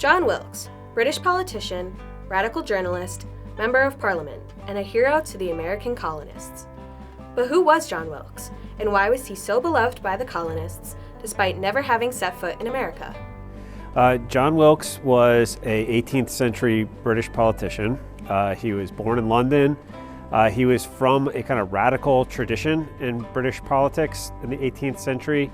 John Wilkes, British politician, radical journalist, member of Parliament, and a hero to the American colonists. But who was John Wilkes, and why was he so beloved by the colonists, despite never having set foot in America? John Wilkes was an 18th century British politician. He was born in London. He was from a kind of radical tradition in British politics in the 18th century.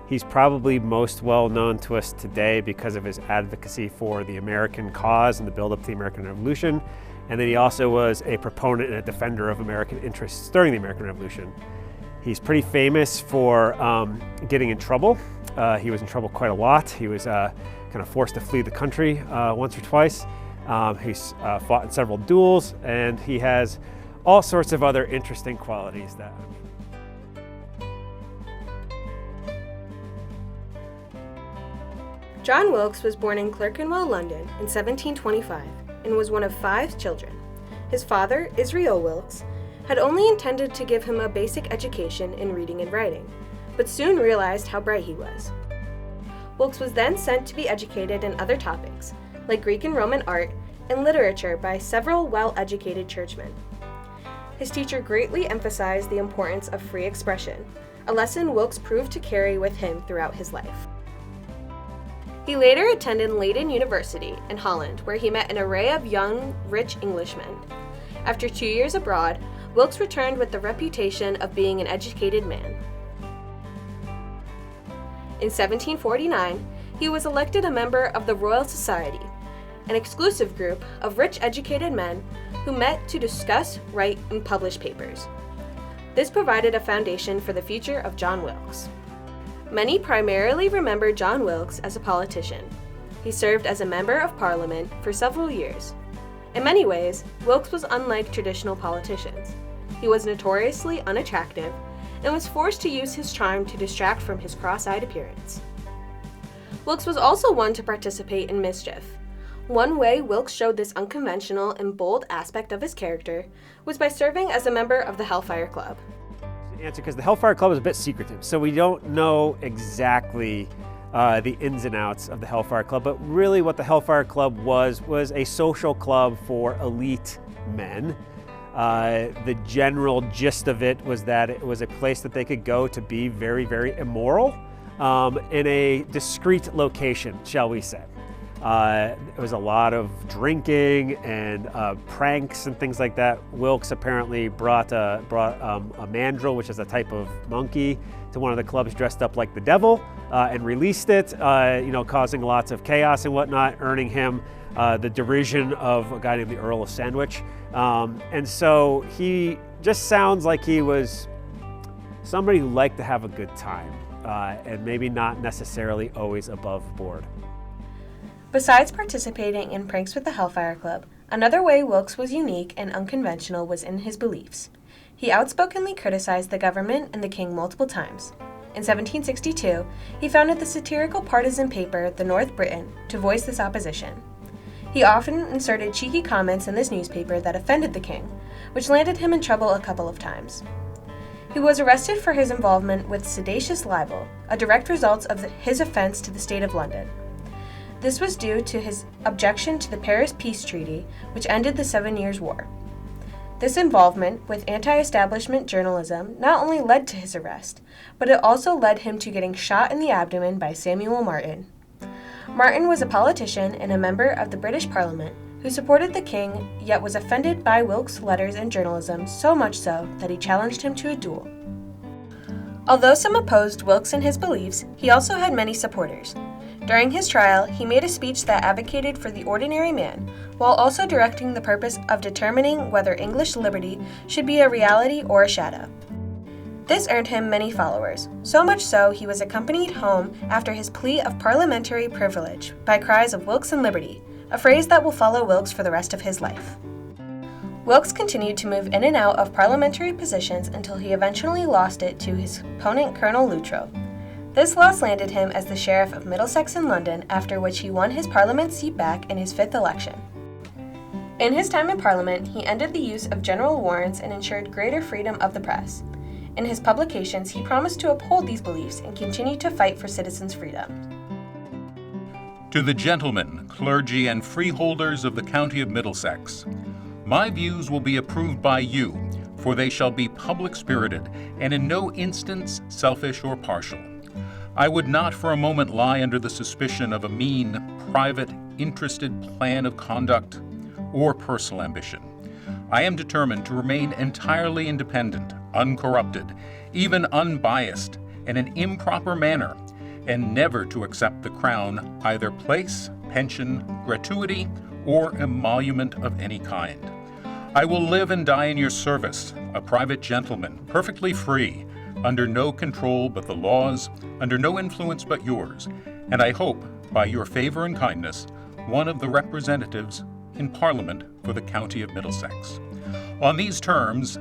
He's probably most well known to us today because of his advocacy for the American cause and the build-up to the American Revolution. And then he also was a proponent and a defender of American interests during the American Revolution. He's pretty famous for getting in trouble. He was in trouble quite a lot. He was kind of forced to flee the country once or twice. He's fought in several duels, and he has all sorts of other interesting qualities that John Wilkes was born in Clerkenwell, London in 1725 and was one of 5 children. His father, Israel Wilkes, had only intended to give him a basic education in reading and writing, but soon realized how bright he was. Wilkes was then sent to be educated in other topics, like Greek and Roman art and literature, by several well-educated churchmen. His teacher greatly emphasized the importance of free expression, a lesson Wilkes proved to carry with him throughout his life. He later attended Leiden University in Holland, where he met an array of young, rich Englishmen. After 2 years abroad, Wilkes returned with the reputation of being an educated man. In 1749, he was elected a member of the Royal Society, an exclusive group of rich educated men who met to discuss, write, and publish papers. This provided a foundation for the future of John Wilkes. Many primarily remember John Wilkes as a politician. He served as a member of Parliament for several years. In many ways, Wilkes was unlike traditional politicians. He was notoriously unattractive and was forced to use his charm to distract from his cross-eyed appearance. Wilkes was also one to participate in mischief. One way Wilkes showed this unconventional and bold aspect of his character was by serving as a member of the Hellfire Club. Answer, because the Hellfire Club is a bit secretive, so we don't know exactly the ins and outs of the Hellfire Club, but really what the Hellfire Club was a social club for elite men. The general gist of it was that it was a place that they could go to be very, very immoral in a discreet location, shall we say. There was a lot of drinking and pranks and things like that. Wilkes apparently brought a mandrill, which is a type of monkey, to one of the clubs dressed up like the devil, and released it, causing lots of chaos and whatnot, earning him the derision of a guy named the Earl of Sandwich. And so he just sounds like he was somebody who liked to have a good time, and maybe not necessarily always above board. Besides participating in pranks with the Hellfire Club, another way Wilkes was unique and unconventional was in his beliefs. He outspokenly criticized the government and the king multiple times. In 1762, he founded the satirical partisan paper, The North Briton, to voice this opposition. He often inserted cheeky comments in this newspaper that offended the king, which landed him in trouble a couple of times. He was arrested for his involvement with seditious libel, a direct result of his offense to the State of London. This was due to his objection to the Paris Peace Treaty, which ended the 7 Years' War. This involvement with anti-establishment journalism not only led to his arrest, but it also led him to getting shot in the abdomen by Samuel Martin. Martin was a politician and a member of the British Parliament who supported the king, yet was offended by Wilkes' letters and journalism so much so that he challenged him to a duel. Although some opposed Wilkes and his beliefs, he also had many supporters. During his trial, he made a speech that advocated for the ordinary man, while also directing the purpose of determining whether English liberty should be a reality or a shadow. This earned him many followers, so much so he was accompanied home after his plea of parliamentary privilege by cries of "Wilkes and liberty," a phrase that will follow Wilkes for the rest of his life. Wilkes continued to move in and out of parliamentary positions until he eventually lost it to his opponent Colonel Luttrell. This loss landed him as the Sheriff of Middlesex in London, after which he won his Parliament seat back in his 5th election. In his time in Parliament, he ended the use of general warrants and ensured greater freedom of the press. In his publications, he promised to uphold these beliefs and continue to fight for citizens' freedom. To the gentlemen, clergy, and freeholders of the county of Middlesex, my views will be approved by you, for they shall be public-spirited and in no instance selfish or partial. I would not for a moment lie under the suspicion of a mean, private, interested plan of conduct or personal ambition. I am determined to remain entirely independent, uncorrupted, even unbiased, in an improper manner, and never to accept the crown, either place, pension, gratuity, or emolument of any kind. I will live and die in your service, a private gentleman, perfectly free, under no control but the laws, under no influence but yours, and I hope, by your favor and kindness, one of the representatives in Parliament for the county of Middlesex. On these terms,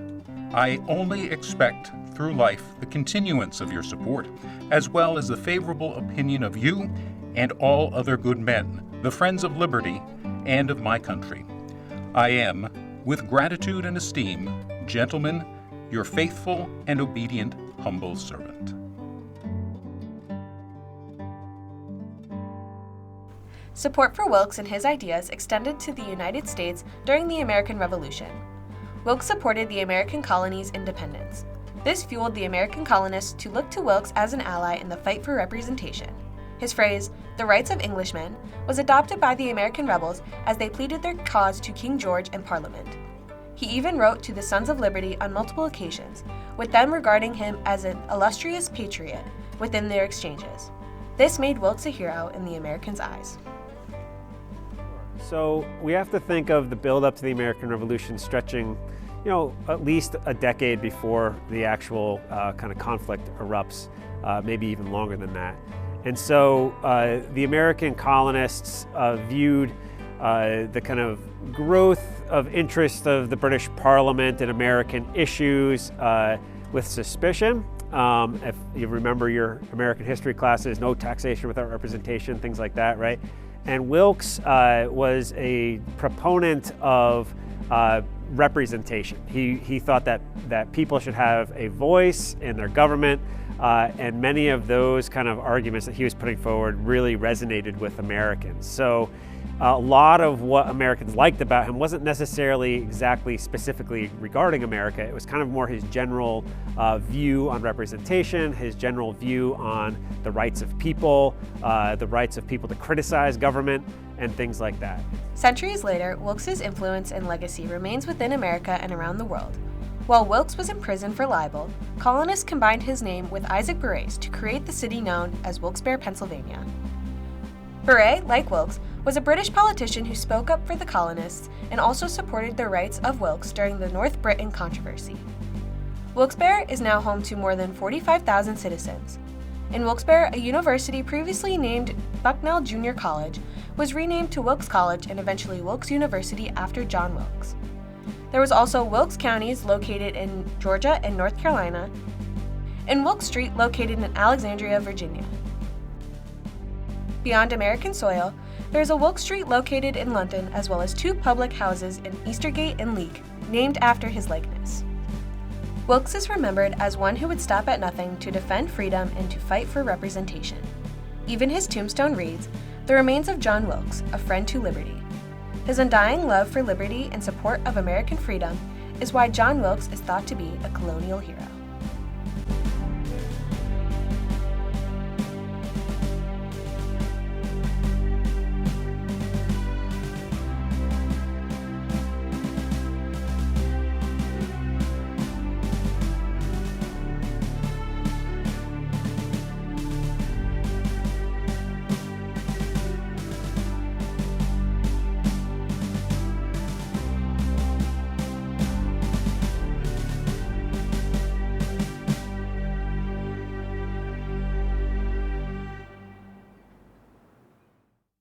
I only expect through life the continuance of your support, as well as the favorable opinion of you and all other good men, the friends of liberty and of my country. I am, with gratitude and esteem, gentlemen, your faithful and obedient humble servant. Support for Wilkes and his ideas extended to the United States during the American Revolution. Wilkes supported the American colonies' independence. This fueled the American colonists to look to Wilkes as an ally in the fight for representation. His phrase, "the rights of Englishmen," was adopted by the American rebels as they pleaded their cause to King George and Parliament. He even wrote to the Sons of Liberty on multiple occasions, with them regarding him as an illustrious patriot within their exchanges. This made Wilkes a hero in the Americans' eyes. So we have to think of the build-up to the American Revolution stretching, at least a decade before the actual kind of conflict erupts, maybe even longer than that. And so the American colonists viewed the kind of growth of interest of the British Parliament in American issues with suspicion. If you remember your American history classes, no taxation without representation, things like that, right? And Wilkes was a proponent of representation. He thought that people should have a voice in their government, and many of those kind of arguments that he was putting forward really resonated with Americans. So a lot of what Americans liked about him wasn't necessarily exactly specifically regarding America. It was kind of more his general view on representation, his general view on the rights of people to criticize government, and things like that. Centuries later, Wilkes' influence and legacy remains within America and around the world. While Wilkes was imprisoned for libel, colonists combined his name with Isaac Barré's to create the city known as Wilkes-Barre, Pennsylvania. Barré, like Wilkes, was a British politician who spoke up for the colonists and also supported the rights of Wilkes during the North Britain controversy. Wilkes-Barre is now home to more than 45,000 citizens. In Wilkes-Barre, a university previously named Bucknell Junior College was renamed to Wilkes College and eventually Wilkes University after John Wilkes. There was also Wilkes counties located in Georgia and North Carolina, and Wilkes Street located in Alexandria, Virginia. Beyond American soil, there is a Wilkes Street located in London, as well as two public houses in Eastergate and Leek, named after his likeness. Wilkes is remembered as one who would stop at nothing to defend freedom and to fight for representation. Even his tombstone reads, "The remains of John Wilkes, a friend to liberty." His undying love for liberty and support of American freedom is why John Wilkes is thought to be a colonial hero.